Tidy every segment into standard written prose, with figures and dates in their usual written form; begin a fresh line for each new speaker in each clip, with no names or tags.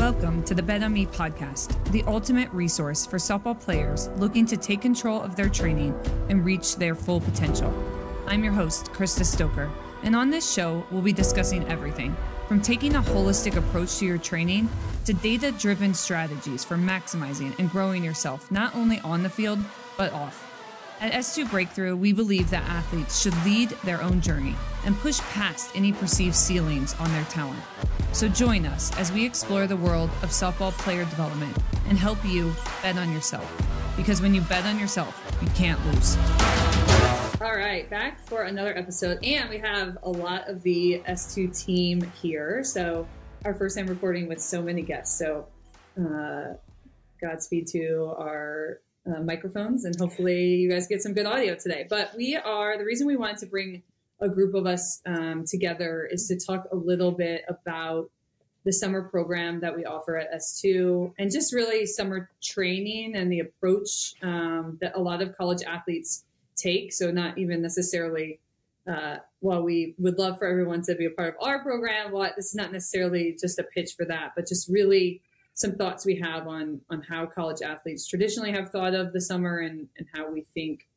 Welcome to the Bet On Me podcast, the ultimate resource for softball players looking to take control of their training and reach their full potential. I'm your host, Krista Stoker, and on this show, we'll be discussing everything from taking a holistic approach to your training to data-driven strategies for maximizing and growing yourself not only on the field, but off. At S2 Breakthrough, we believe that athletes should lead their own journey and push past any perceived ceilings on their talent. So join us as we explore the world of softball player development and help you bet on yourself. Because when you bet on yourself, you can't lose. All right, back for another episode. And we have a lot of the S2 team here. So our first time recording with so many guests. So Godspeed to our microphones, and hopefully you guys get some good audio today. But the reason we wanted to bring a group of us together is to talk a little bit about the summer program that we offer at S2 and just really summer training and the approach that a lot of college athletes take. So not even necessarily, while we would love for everyone to be a part of our program, this is not necessarily just a pitch for that, but just really some thoughts we have on how college athletes traditionally have thought of the summer and how we think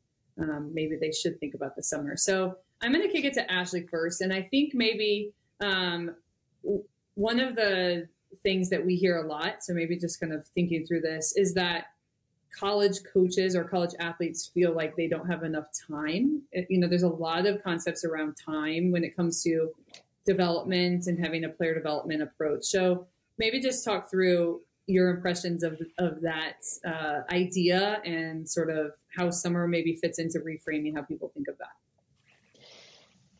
maybe they should think about the summer. So I'm going to kick it to Ashley first. And I think maybe one of the things that we hear a lot, so maybe just kind of thinking through this, is that college coaches or college athletes feel like they don't have enough time. There's a lot of concepts around time when it comes to development and having a player development approach. So maybe just talk through your impressions of that idea and sort of how summer maybe fits into reframing how people think of that.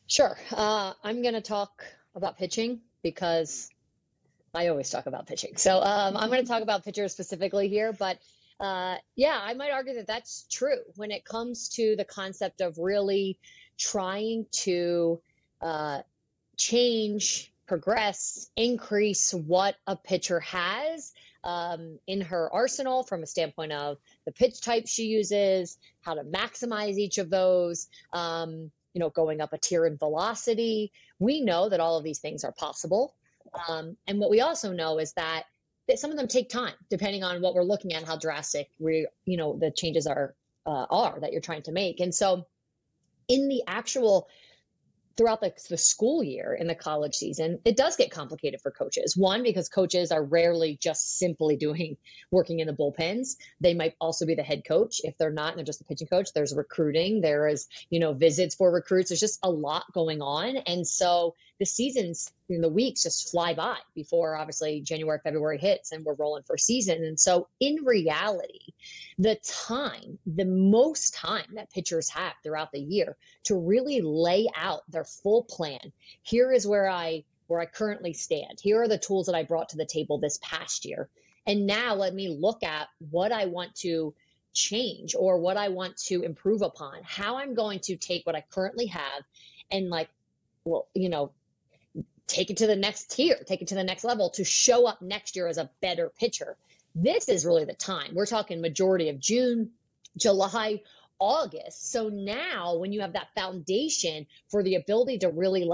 Sure. I'm going to talk about pitching because I always talk about pitching. So I'm going to talk about pitchers specifically here. But I might argue that that's true when it comes to the concept of really trying to change, progress, increase what a pitcher has in her arsenal from a standpoint of the pitch type she uses, how to maximize each of those, going up a tier in velocity. We know that all of these things are possible. And what we also know is that some of them take time, depending on what we're looking at, how drastic the changes are that you're trying to make. And so in the actual throughout the school year in the college season, it does get complicated for coaches. One, because coaches are rarely just simply working in the bullpens. They might also be the head coach. If they're not, and they're just the pitching coach, there's recruiting, there is, visits for recruits. There's just a lot going on. And so the seasons, the weeks just fly by before obviously January, February hits and we're rolling for season. And so in reality, the most time that pitchers have throughout the year to really lay out their full plan. Here is where I currently stand. Here are the tools that I brought to the table this past year. And now let me look at what I want to change or what I want to improve upon, how I'm going to take what I currently have and take it to the next tier, take it to the next level to show up next year as a better pitcher. This is really the time. We're talking majority of June, July, August. So now when you have that foundation for the ability to really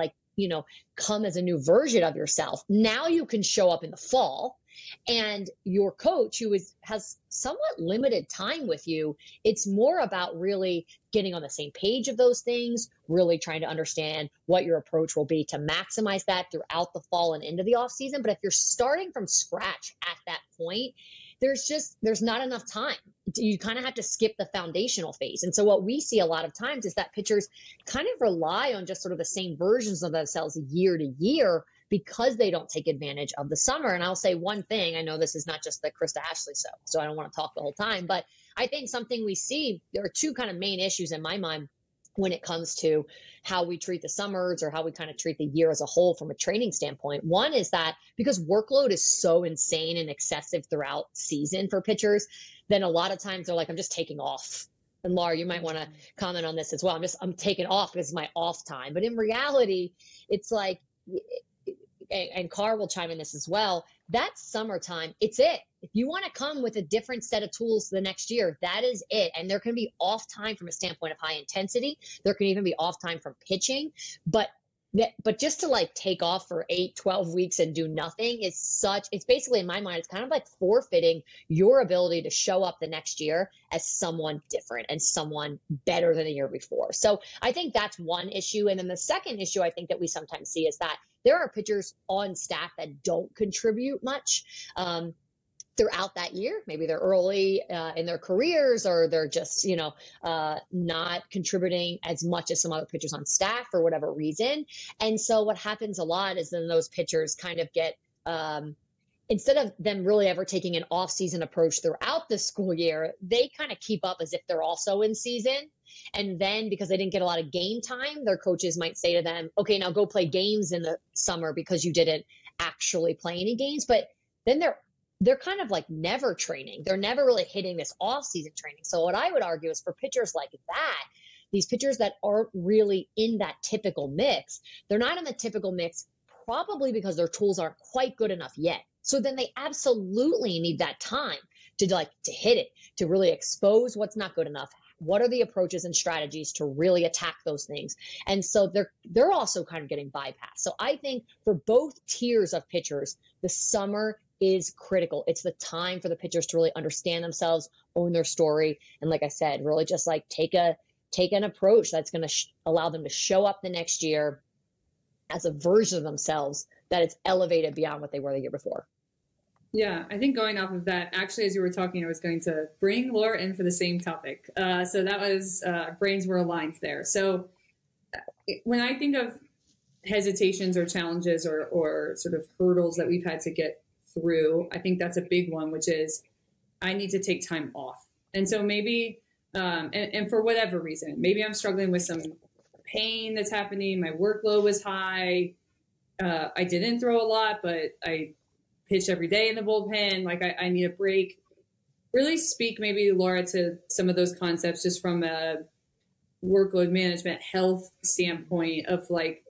come as a new version of yourself, now you can show up in the fall. And your coach, who has somewhat limited time with you, it's more about really getting on the same page of those things, really trying to understand what your approach will be to maximize that throughout the fall and into the off season. But if you're starting from scratch at that point, there's not enough time. You kind of have to skip the foundational phase. And so what we see a lot of times is that pitchers kind of rely on just sort of the same versions of themselves year to year because they don't take advantage of the summer. And I'll say one thing, I know this is not just the Krista Ashley show, so I don't want to talk the whole time, but I think something we see, there are two kind of main issues in my mind when it comes to how we treat the summers or how we kind of treat the year as a whole from a training standpoint. One is that because workload is so insane and excessive throughout season for pitchers, then a lot of times they're like, I'm just taking off. And Laura, you might want to comment on this as well. I'm taking off because it's my off time. But in reality, it's like, and Carl will chime in this as well, that's summertime. It's it. If you want to come with a different set of tools the next year, that is it. And there can be off time from a standpoint of high intensity. There can even be off time from pitching. But But just to like take off for 8, 12 weeks and do nothing it's basically, in my mind, it's kind of like forfeiting your ability to show up the next year as someone different and someone better than the year before. So I think that's one issue. And then the second issue I think that we sometimes see is that there are pitchers on staff that don't contribute much. Throughout that year. Maybe they're early in their careers, or they're just, not contributing as much as some other pitchers on staff for whatever reason. And so what happens a lot is then those pitchers kind of get, instead of them really ever taking an off-season approach throughout the school year, they kind of keep up as if they're also in season. And then because they didn't get a lot of game time, their coaches might say to them, okay, now go play games in the summer because you didn't actually play any games. But then they're kind of like never training. They're never really hitting this off-season training. So what I would argue is for pitchers like that, these pitchers that aren't really in that typical mix, they're not in the typical mix probably because their tools aren't quite good enough yet. So then they absolutely need that time to hit it, to really expose what's not good enough. What are the approaches and strategies to really attack those things? And so they're also kind of getting bypassed. So I think for both tiers of pitchers, the summer is critical. It's the time for the pitchers to really understand themselves, own their story. And like I said, really just like take an approach that's going to allow them to show up the next year as a version of themselves that is elevated beyond what they were the year before.
Yeah, I think going off of that, actually, as you were talking, I was going to bring Laura in for the same topic. So that was, brains were aligned there. So when I think of hesitations or challenges or sort of hurdles that we've had to get through, I think that's a big one, which is I need to take time off. And so maybe, and for whatever reason, maybe I'm struggling with some pain that's happening. My workload was high. I didn't throw a lot, but I pitch every day in the bullpen. Like I need a break. Really speak maybe, Laura, to some of those concepts just from a workload management health standpoint of like,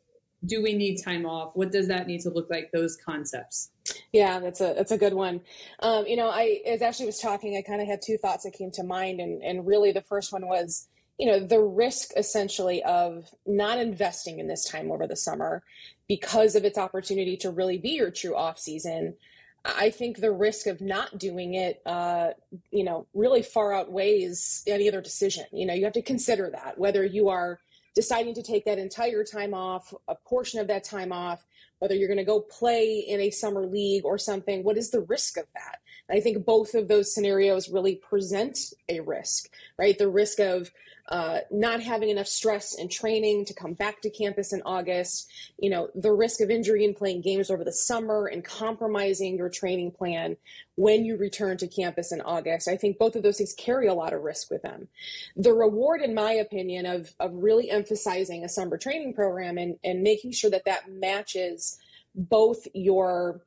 do we need time off? What does that need to look like? Those concepts.
Yeah, that's a good one. As Ashley was talking, I kind of had two thoughts that came to mind. And really the first one was, the risk essentially of not investing in this time over the summer because of its opportunity to really be your true off season. I think the risk of not doing it, really far outweighs any other decision. You have to consider that, whether you are deciding to take that entire time off, a portion of that time off, whether you're going to go play in a summer league or something, what is the risk of that? And I think both of those scenarios really present a risk, right? The risk of not having enough stress and training to come back to campus in August, the risk of injury and playing games over the summer and compromising your training plan when you return to campus in August. I think both of those things carry a lot of risk with them. The reward, in my opinion, of really emphasizing a summer training program and making sure that matches both your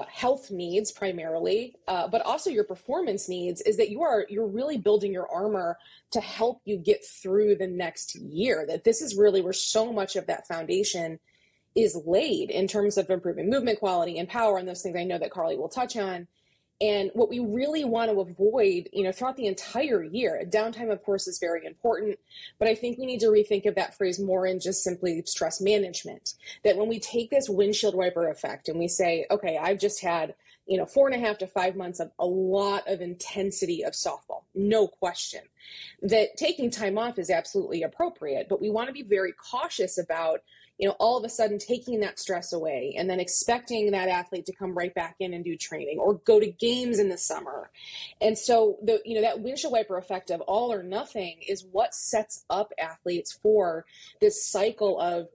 health needs primarily, but also your performance needs, is that you're really building your armor to help you get through the next year. That this is really where so much of that foundation is laid in terms of improving movement quality and power and those things I know that Karli will touch on. And what we really want to avoid, throughout the entire year, downtime, of course, is very important, but I think we need to rethink of that phrase more in just simply stress management. That when we take this windshield wiper effect and we say, okay, I've just had, 4.5 to 5 months of a lot of intensity of softball, no question, that taking time off is absolutely appropriate, but we want to be very cautious about all of a sudden taking that stress away and then expecting that athlete to come right back in and do training or go to games in the summer. And so that windshield wiper effect of all or nothing is what sets up athletes for this cycle of,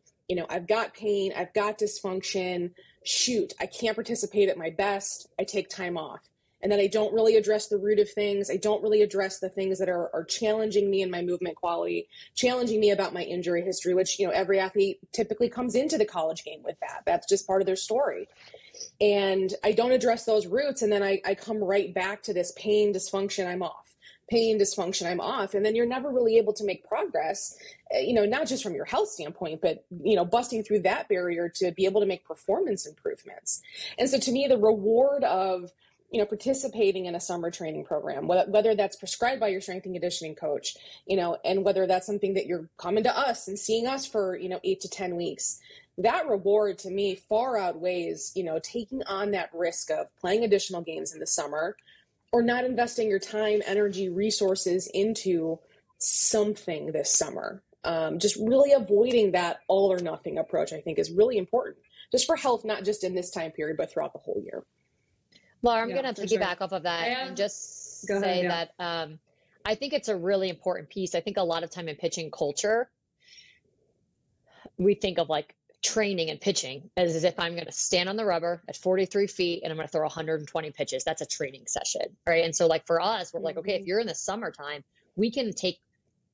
I've got pain, I've got dysfunction, shoot, I can't participate at my best, I take time off. And then I don't really address the root of things. I don't really address the things that are challenging me in my movement quality, challenging me about my injury history, which, every athlete typically comes into the college game with that. That's just part of their story. And I don't address those roots. And then I come right back to this pain, dysfunction, I'm off. Pain, dysfunction, I'm off. And then you're never really able to make progress, not just from your health standpoint, but, busting through that barrier to be able to make performance improvements. And so to me, the reward of participating in a summer training program, whether that's prescribed by your strength and conditioning coach, and whether that's something that you're coming to us and seeing us for, 8 to 10 weeks, that reward to me far outweighs, taking on that risk of playing additional games in the summer or not investing your time, energy, resources into something this summer. Just really avoiding that all or nothing approach, I think, is really important just for health, not just in this time period, but throughout the whole year.
Laura, I'm going to piggyback off of that and just say that I think it's a really important piece. I think a lot of time in pitching culture, we think of like training and pitching as if I'm going to stand on the rubber at 43 feet and I'm going to throw 120 pitches. That's a training session, right? And so like for us, we're like, okay, if you're in the summertime, we can take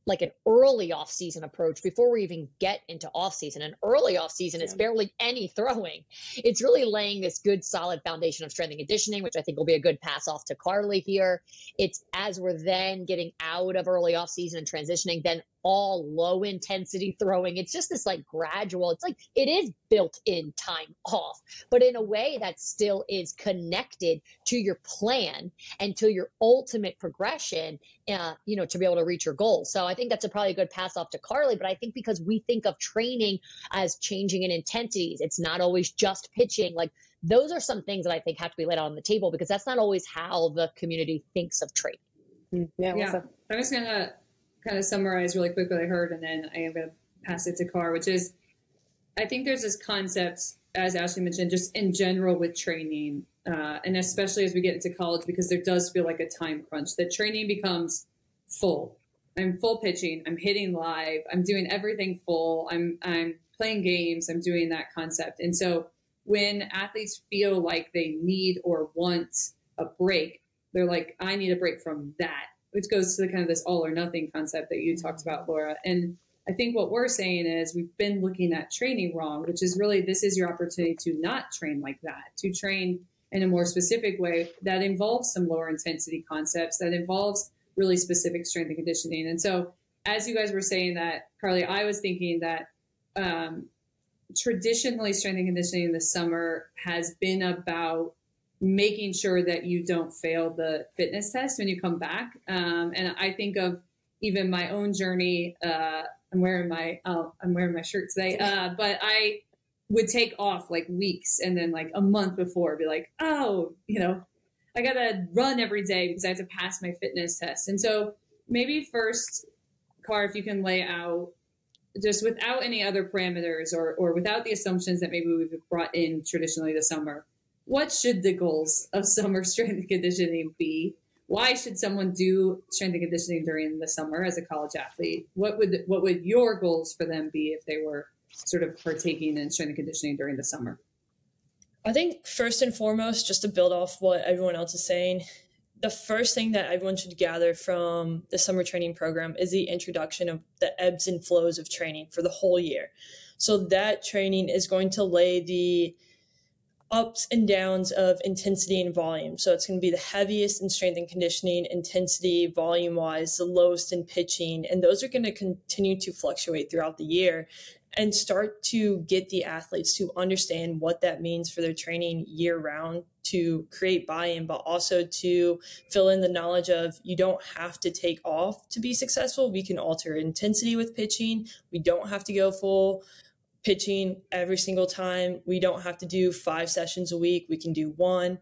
like an early off season approach before we even get into off season. And early off season is barely any throwing. It's really laying this good solid foundation of strength and conditioning, which I think will be a good pass off to Karli here. It's as we're then getting out of early off season and transitioning, then all low intensity throwing. It's just this like gradual, it's like it is built in time off, but in a way that still is connected to your plan and to your ultimate progression, to be able to reach your goals. So I think that's probably a good pass off to Karli, but I think because we think of training as changing in intensities, it's not always just pitching. Like those are some things that I think have to be laid out on the table because that's not always how the community thinks of training.
Yeah. I'm just going to kind of summarize really quick what I heard, and then I am going to pass it to Car, which is, I think there's this concept, as Ashley mentioned, just in general with training, and especially as we get into college, because there does feel like a time crunch, that training becomes full. I'm full pitching, I'm hitting live, I'm doing everything full, I'm playing games, I'm doing that concept. And so when athletes feel like they need or want a break, they're like, I need a break from that, which goes to the kind of this all or nothing concept that you talked about, Laura. And I think what we're saying is we've been looking at training wrong, which is really, this is your opportunity to not train like that, to train in a more specific way that involves some lower intensity concepts, that involves really specific strength and conditioning. And so as you guys were saying that, Karli, I was thinking that traditionally strength and conditioning in the summer has been about making sure that you don't fail the fitness test when you come back. And I think of even my own journey. I'm wearing my shirt today, but I would take off like weeks and then like a month before be like, oh, I got to run every day because I have to pass my fitness test. And so maybe first, Car, if you can lay out just without any other parameters or without the assumptions that maybe we've brought in traditionally this summer, what should the goals of summer strength and conditioning be? Why should someone do strength and conditioning during the summer as a college athlete? What would your goals for them be if they were sort of partaking in strength and conditioning during the summer?
I think first and foremost, just to build off what everyone else is saying, the first thing that everyone should gather from the summer training program is the introduction of the ebbs and flows of training for the whole year. So that training is going to lay the ups and downs of intensity and volume. So it's going to be the heaviest in strength and conditioning, intensity, volume-wise, the lowest in pitching, and those are going to continue to fluctuate throughout the year and start to get the athletes to understand what that means for their training year-round to create buy-in, but also to fill in the knowledge of you don't have to take off to be successful. We can alter intensity with pitching. We don't have to go full pitching every single time. We don't have to do 5 sessions a week. We can do 1.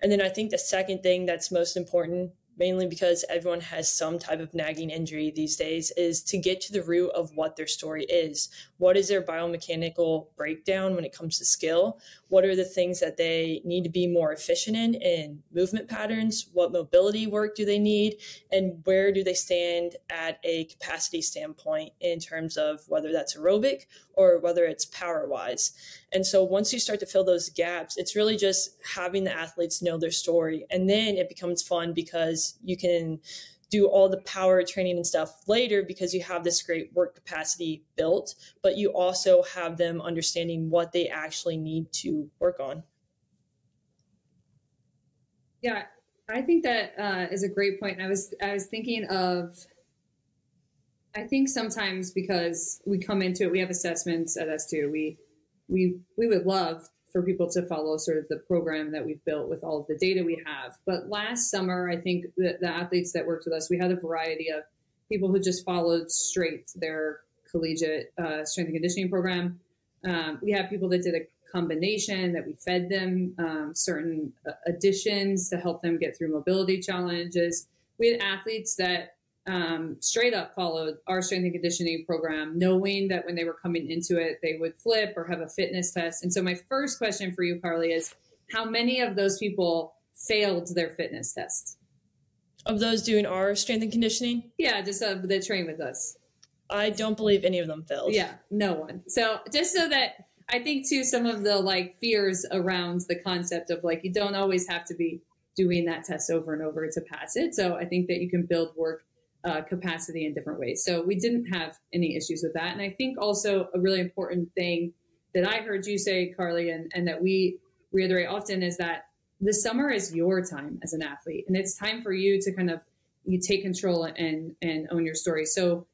And then I think the second thing that's most important, mainly because everyone has some type of nagging injury these days, is to get to the root of what their story is. What is their biomechanical breakdown when it comes to skill? What are the things that they need to be more efficient in movement patterns? What mobility work do they need? And where do they stand at a capacity standpoint in terms of whether that's aerobic or whether it's power-wise? And so once you start to fill those gaps, it's really just having the athletes know their story. And then it becomes fun because you can do all the power training and stuff later because you have this great work capacity built, but you also have them understanding what they actually need to work on.
Yeah, I think that is a great point. And I was thinking of, I think sometimes because we come into it, we have assessments at S2. We would love for people to follow sort of the program that we've built with all of the data we have. But last summer, I think the athletes that worked with us, we had a variety of people who just followed straight their collegiate strength and conditioning program. We have people that did a combination, that we fed them certain additions to help them get through mobility challenges. We had athletes that straight up followed our strength and conditioning program, knowing that when they were coming into it, they would flip or have a fitness test. And so my first question for you, Karli, is how many of those people failed their fitness test?
Of those doing our strength and conditioning?
Yeah, just that train with us.
I don't believe any of them failed.
Yeah, no one. So just so that I think too, some of the like fears around the concept of like, you don't always have to be doing that test over and over to pass it. So I think that you can build work capacity in different ways. So we didn't have any issues with that. And I think also a really important thing that I heard you say, Karli, and that we reiterate often is that the summer is your time as an athlete. And it's time for you to kind of, you take control and own your story. So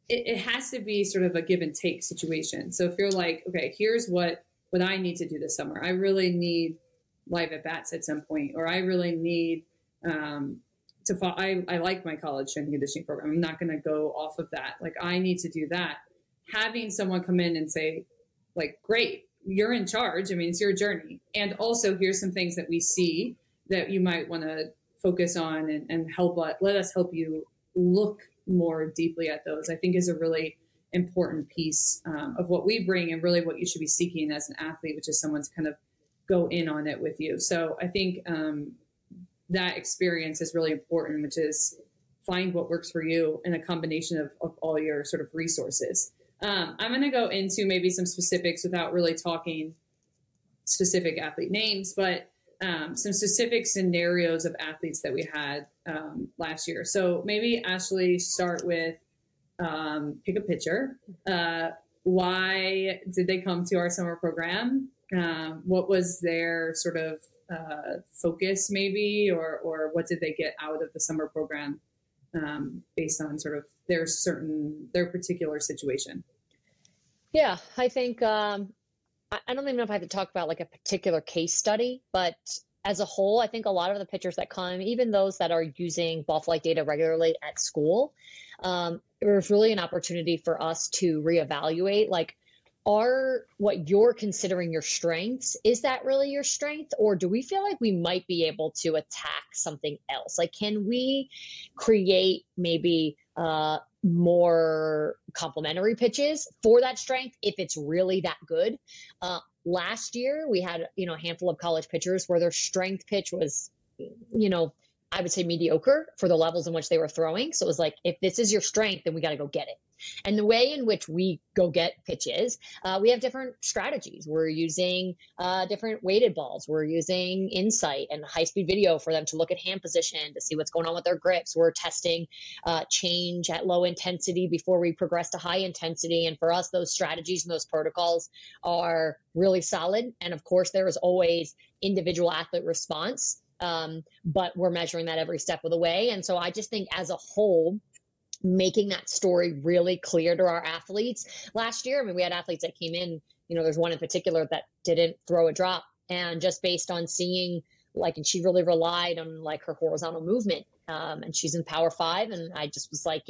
it has to be sort of a give and take situation. So if you're like, okay, here's what I need to do this summer. I really need live at bats at some point, or I really need I like my college strength and conditioning program. I'm not going to go off of that. Like, I need to do that. Having someone come in and say, like, great, you're in charge. I mean, it's your journey. And also, here's some things that we see that you might want to focus on and let us help you look more deeply at those, I think is a really important piece of what we bring and really what you should be seeking as an athlete, which is someone to kind of go in on it with you. So I think that experience is really important, which is find what works for you in a combination of all your sort of resources. I'm going to go into maybe some specifics without really talking specific athlete names, but some specific scenarios of athletes that we had last year. So maybe Ashley, start with pick a pitcher. Why did they come to our summer program? What was their sort of focus maybe, or what did they get out of the summer program based on sort of their particular situation?
Yeah, I think, I don't even know if I have to talk about like a particular case study, but as a whole, I think a lot of the pitchers that come, even those that are using ball flight data regularly at school, it was really an opportunity for us to reevaluate, like, what you're considering your strengths, is that really your strength? Or do we feel like we might be able to attack something else? Like, can we create maybe more complementary pitches for that strength if it's really that good? Last year, we had, a handful of college pitchers where their strength pitch was, I would say mediocre for the levels in which they were throwing. So it was like, if this is your strength, then we got to go get it. And the way in which we go get pitches, we have different strategies. We're using different weighted balls. We're using insight and high-speed video for them to look at hand position to see what's going on with their grips. We're testing change at low intensity before we progress to high intensity. And for us, those strategies and those protocols are really solid. And of course, there is always individual athlete response. But we're measuring that every step of the way. And so I just think as a whole, making that story really clear to our athletes. Last year, I mean, we had athletes that came in, there's one in particular that didn't throw a drop. And just based on seeing, and she really relied on her horizontal movement. And she's in Power 5. And I just was like,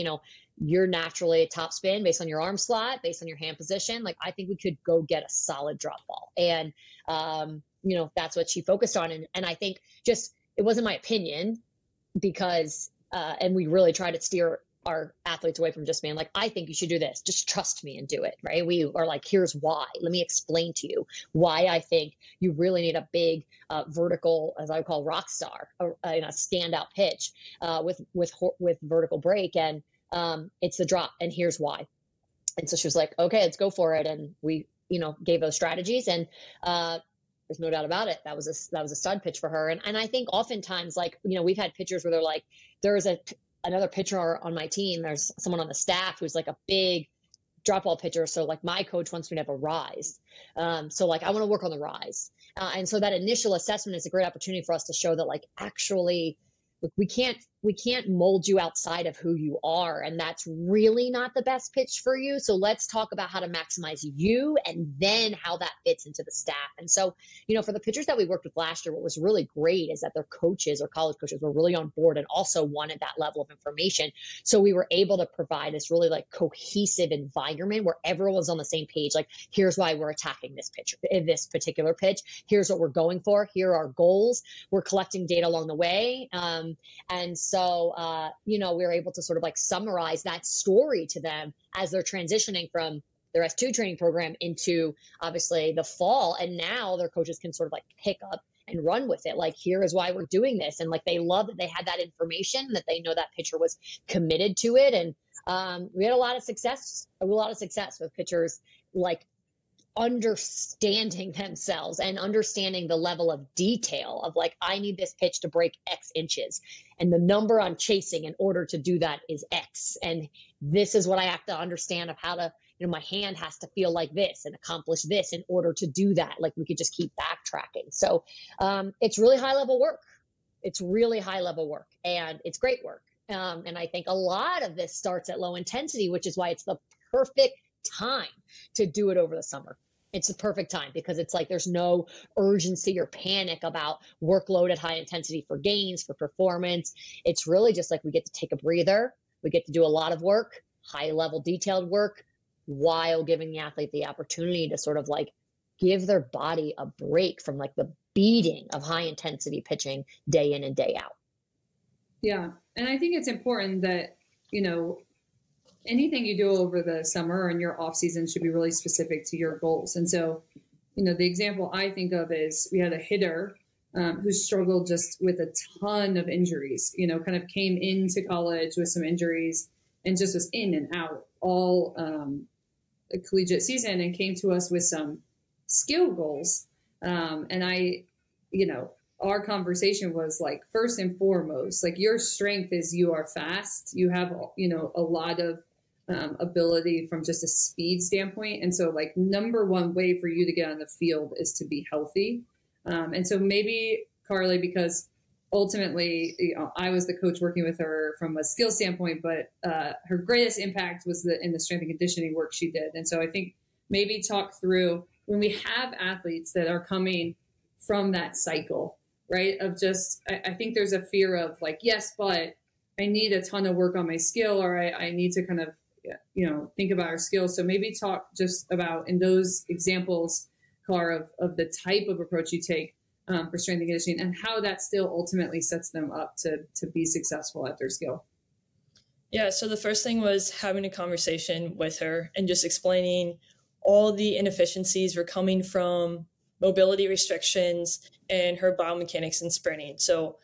you're naturally a top spin based on your arm slot, based on your hand position. I think we could go get a solid drop ball. And, that's what she focused on. And I think it wasn't my opinion because, and we really tried to steer our athletes away from just being like, I think you should do this. Just trust me and do it. Right. We are like, here's why. Let me explain to you why I think you really need a big vertical, as I would call rock star, a standout pitch with vertical break. And it's the drop. And here's why. And so she was like, okay, let's go for it. And we, gave those strategies, and there's no doubt about it. That was a stud pitch for her. And I think oftentimes, we've had pitchers where they're like, there's another pitcher on my team. There's someone on the staff who's like a big drop ball pitcher. So my coach wants me to have a rise. So I want to work on the rise. And so that initial assessment is a great opportunity for us to show that actually look, we can't mold you outside of who you are. And that's really not the best pitch for you. So let's talk about how to maximize you and then how that fits into the staff. And so, for the pitchers that we worked with last year, what was really great is that their coaches or college coaches were really on board and also wanted that level of information. So we were able to provide this really like cohesive environment where everyone was on the same page. Like, here's why we're attacking this pitch, this particular pitch. Here's what we're going for. Here are our goals. We're collecting data along the way. And so, we were able to sort of like summarize that story to them as they're transitioning from their S2 training program into obviously the fall. And now their coaches can sort of like pick up and run with it. Like, here is why we're doing this. And like, they love that they had that information, that they know that pitcher was committed to it. And we had a lot of success with pitchers, like understanding themselves and understanding the level of detail of like, I need this pitch to break X inches and the number I'm chasing in order to do that is X. And this is what I have to understand of how to, my hand has to feel like this and accomplish this in order to do that. Like, we could just keep backtracking. So it's really high level work. It's really high level work and it's great work. And I think a lot of this starts at low intensity, which is why it's the perfect time to do it over the summer. It's the perfect time because it's like there's no urgency or panic about workload at high intensity for gains, for performance. It's really just like we get to take a breather. We get to do a lot of work, high level detailed work, while giving the athlete the opportunity to sort of like give their body a break from like the beating of high intensity pitching day in and day out. Yeah.
And I think it's important that, anything you do over the summer or in your off season should be really specific to your goals. And so, the example I think of is we had a hitter who struggled just with a ton of injuries, kind of came into college with some injuries and just was in and out all a collegiate season and came to us with some skill goals. And our conversation was like, first and foremost, like, your strength is you are fast. You have, a lot of ability from just a speed standpoint. And so like, number one way for you to get on the field is to be healthy. And so maybe Karli, because ultimately, I was the coach working with her from a skill standpoint, but her greatest impact was in the strength and conditioning work she did. And so I think maybe talk through when we have athletes that are coming from that cycle, right? Of just, I think there's a fear of like, yes, but I need a ton of work on my skill, or I need to kind of, think about our skills. So maybe talk just about in those examples, Kar, of the type of approach you take for strength and conditioning and how that still ultimately sets them up to be successful at their skill.
Yeah. So the first thing was having a conversation with her and just explaining all the inefficiencies were coming from mobility restrictions and her biomechanics and sprinting. So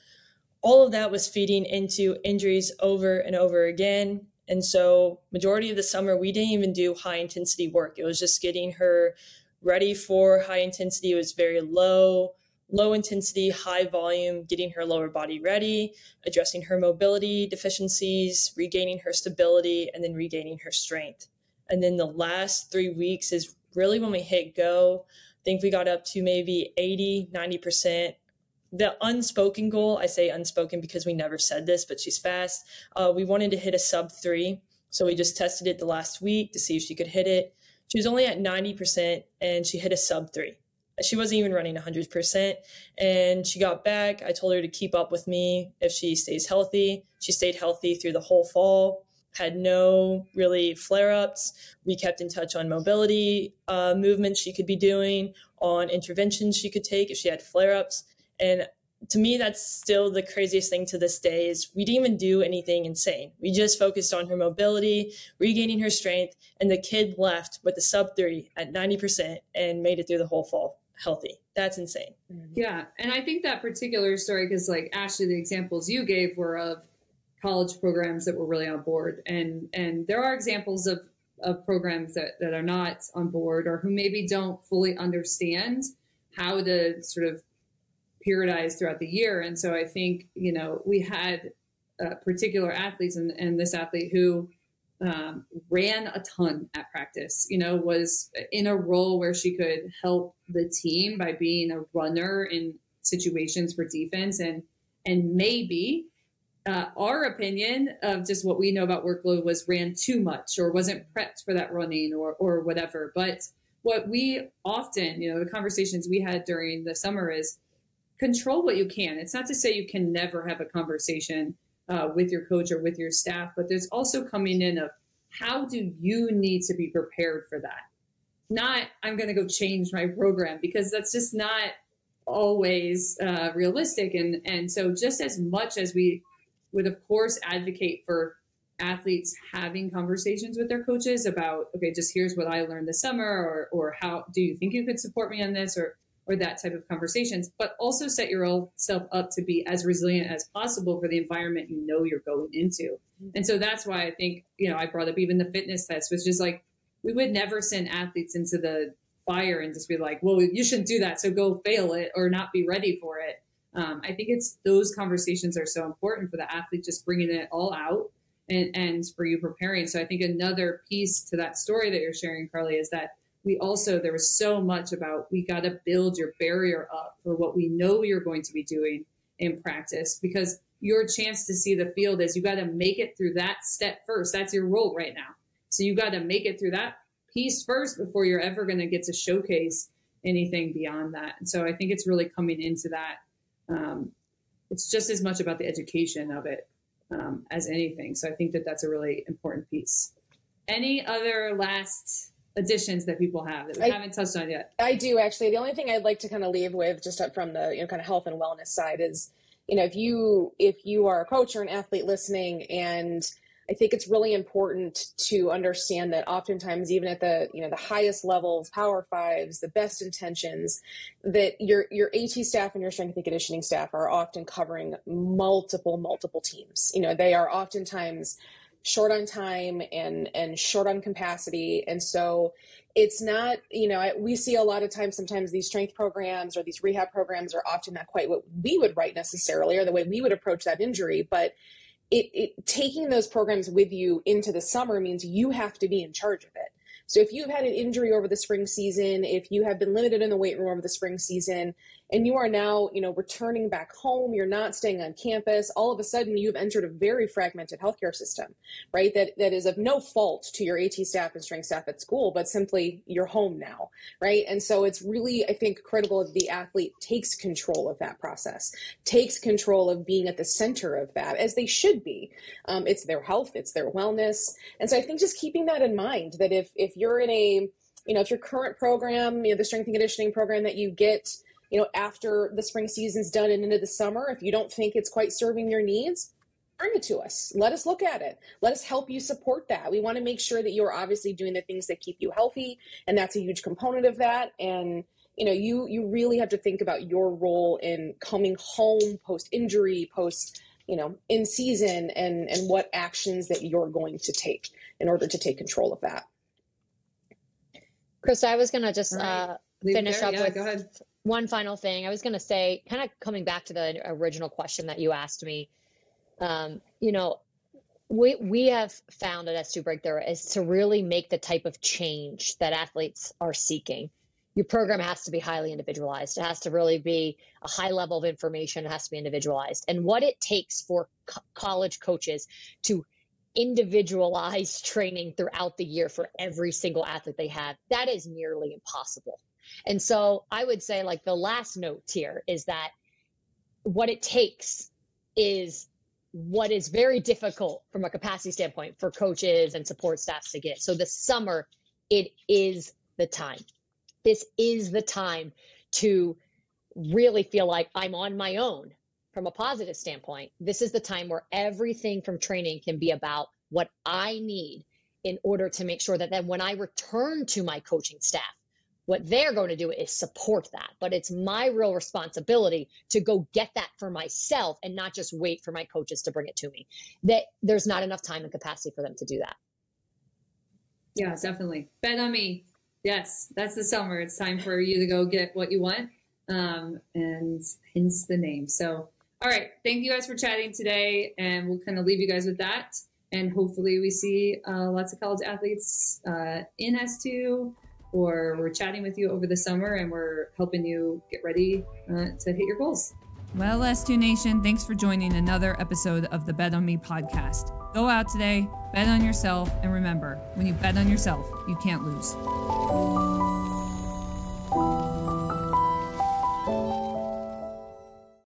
all of that was feeding into injuries over and over again. And so majority of the summer, we didn't even do high intensity work. It was just getting her ready for high intensity. It was very low intensity, high volume, getting her lower body ready, addressing her mobility deficiencies, regaining her stability, and then regaining her strength. And then the last 3 weeks is really when we hit go. I think we got up to maybe 80, 90%. The unspoken goal, I say unspoken because we never said this, but she's fast. We wanted to hit a sub 3. So we just tested it the last week to see if she could hit it. She was only at 90% and she hit a sub 3. She wasn't even running 100%. And she got back. I told her to keep up with me if she stays healthy. She stayed healthy through the whole fall, had no really flare-ups. We kept in touch on mobility movements she could be doing, on interventions she could take if she had flare-ups. And to me, that's still the craziest thing to this day is we didn't even do anything insane. We just focused on her mobility, regaining her strength, and the kid left with a sub 3 at 90% and made it through the whole fall healthy. That's insane.
Yeah. And I think that particular story, because like Ashley, the examples you gave were of college programs that were really on board. And there are examples of programs that are not on board or who maybe don't fully understand how to sort of periodize throughout the year. And so I think, we had particular athletes and this athlete who ran a ton at practice, was in a role where she could help the team by being a runner in situations for defense and maybe our opinion of just what we know about workload was ran too much or wasn't prepped for that running or whatever. But what we often, the conversations we had during the summer is control what you can. It's not to say you can never have a conversation with your coach or with your staff, but there's also coming in of how do you need to be prepared for that? Not, I'm going to go change my program, because that's just not always realistic. And so just as much as we would, of course, advocate for athletes having conversations with their coaches about, okay, just here's what I learned this summer, or how do you think you could support me on this, or that type of conversations, but also set yourself up to be as resilient as possible for the environment you're going into. And so that's why I think, I brought up even the fitness test, which is like, we would never send athletes into the fire and just be like, well, you shouldn't do that, so go fail it or not be ready for it. I think it's those conversations are so important for the athlete, just bringing it all out and for you preparing. So I think another piece to that story that you're sharing, Karli, is that there was so much about, we got to build your barrier up for what we know you're going to be doing in practice, because your chance to see the field is you got to make it through that step first. That's your role right now. So you got to make it through that piece first before you're ever going to get to showcase anything beyond that. And so I think it's really coming into that. It's just as much about the education of it as anything. So I think that's a really important piece. Any other last additions that people have that we haven't touched on yet?
I do, actually. The only thing I'd like to kind of leave with, just up from the kind of health and wellness side, is if you are a coach or an athlete listening, and I think it's really important to understand that oftentimes, even at the the highest levels, Power Fives, the best intentions, that your AT staff and your strength and conditioning staff are often covering multiple teams. They are oftentimes short on time and short on capacity. And so it's not, we see a lot of times, sometimes these strength programs or these rehab programs are often not quite what we would write necessarily, or the way we would approach that injury. But it taking those programs with you into the summer means you have to be in charge of it. So if you've had an injury over the spring season, if you have been limited in the weight room over the spring season, and you are now, returning back home, you're not staying on campus, all of a sudden you've entered a very fragmented healthcare system, right? That is of no fault to your AT staff and strength staff at school, but simply you're home now, right? And so it's really, I think, critical that the athlete takes control of that process, takes control of being at the center of that, as they should be. It's their health, it's their wellness. And so I think just keeping that in mind, that if you're in a, if your current program, the strength and conditioning program that you get, after the spring season's done and into the summer, if you don't think it's quite serving your needs, bring it to us. Let us look at it. Let us help you support that. We want to make sure that you're obviously doing the things that keep you healthy, and that's a huge component of that. And you really have to think about your role in coming home post-injury, in season, and what actions that you're going to take in order to take control of that.
Krista, I was going to just finish up with
go ahead.
One final thing. I was going to say, kind of coming back to the original question that you asked me, we have found at S2 Breakthrough is to really make the type of change that athletes are seeking. Your program has to be highly individualized. It has to really be a high level of information. It has to be individualized. And what it takes for college coaches to individualize training throughout the year for every single athlete they have, that is nearly impossible. And so I would say, like, the last note here is that what it takes is what is very difficult from a capacity standpoint for coaches and support staffs to get. So the summer, it is the time. This is the time to really feel like I'm on my own from a positive standpoint. This is the time where everything from training can be about what I need in order to make sure that then when I return to my coaching staff, what they're going to do is support that. But it's my real responsibility to go get that for myself and not just wait for my coaches to bring it to me. That there's not enough time and capacity for them to do that.
Yeah, definitely. Bet on me. Yes, that's the summer. It's time for you to go get what you want, and hence the name. So, all right. Thank you guys for chatting today, and we'll kind of leave you guys with that. And hopefully we see lots of college athletes in S2, or we're chatting with you over the summer, and we're helping you get ready to hit your goals. Well, S2 Nation, thanks for joining another episode of the Bet On Me podcast. Go out today, bet on yourself, and remember, when you bet on yourself, you can't lose.